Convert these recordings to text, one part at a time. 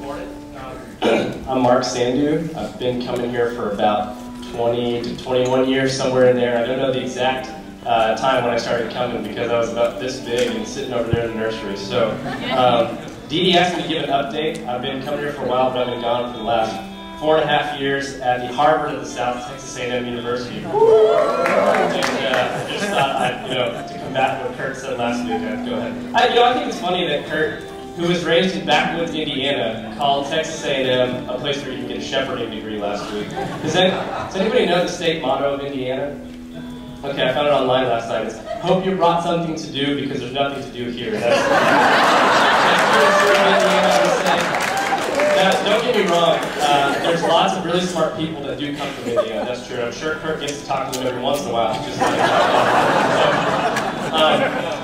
morning. I'm Mark Sandu. I've been coming here for about 20 to 21 years, somewhere in there. I don't know the exact time when I started coming because I was about this big and sitting over there in the nursery. So Dee Dee asked me to give an update. I've been coming here for a while, but I've been gone for the last 4.5 years at the Harvard of the South, Texas A&M University. And I just thought I'd, to combat what Curt said last week, I'd go ahead. I think it's funny that Curt, who was raised in backwoods Indiana, called Texas A&M a place where you can get a shepherding degree last week. Does anybody know the state motto of Indiana? Okay, I found it online last night. It's, hope you brought something to do because there's nothing to do here. That's Indiana. Now, don't get me wrong, there's lots of really smart people that do come from India, that's true. I'm sure Curt gets to talk to them every once in a while. Just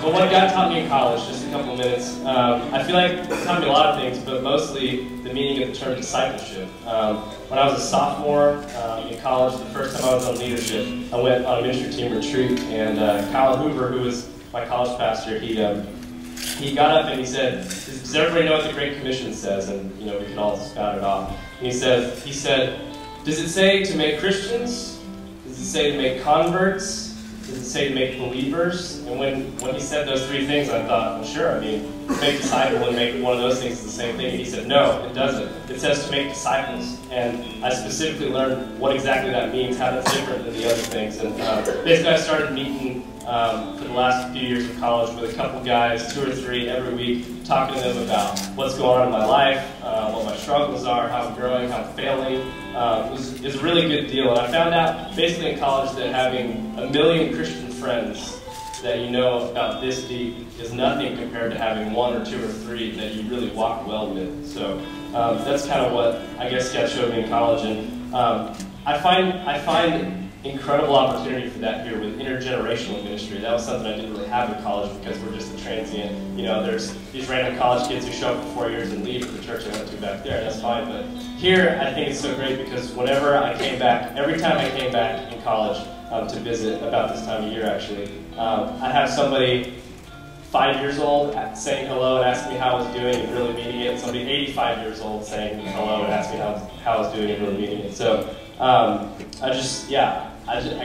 but what God taught me in college, just a couple of minutes, I feel like it taught me a lot of things, but mostly the meaning of the term discipleship. When I was a sophomore in college, the first time I was on leadership, I went on a ministry team retreat, and Kyle Hoover, who was my college pastor, he got up and he said, does everybody know what the Great Commission says? And we could all spout it off. And he said, does it say to make Christians? Does it say to make converts? Does it say to make believers? And when he said those three things, I thought, well, sure, make disciple and make one of those things is the same thing. And he said, no, it doesn't. It says to make disciples. And I specifically learned what exactly that means, how that's different than the other things. And basically I started meeting for the last few years of college with a couple guys, 2 or 3 every week, talking to them about what's going on in my life, what my struggles are, how I'm growing, how I'm failing. It was a really good deal. And I found out basically in college that having 1 million Christian friends that you know about this deep is nothing compared to having 1 or 2 or 3 that you really walk well with. So that's kind of what I guess God showed me in college. And I find incredible opportunity for that here with intergenerational ministry. That was something I didn't really have in college because we're just a transient. There's these random college kids who show up for 4 years and leave for the church I went to back there. That's fine, but here I think it's so great because whenever I came back, every time I came back in college to visit, about this time of year actually, I'd have somebody 5 years old saying hello and asking me how I was doing and really meaning it. Somebody 85 years old saying hello and asking me how I was doing and really meaning it. So I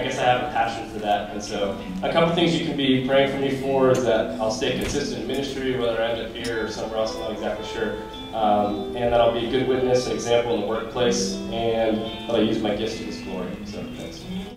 guess I have a passion for that, and so a couple things you can be praying for me for is that I'll stay consistent in ministry, whether I end up here or somewhere else, I'm not exactly sure, and that I'll be a good witness, an example in the workplace, and that I'll use my gifts to His glory. So thanks.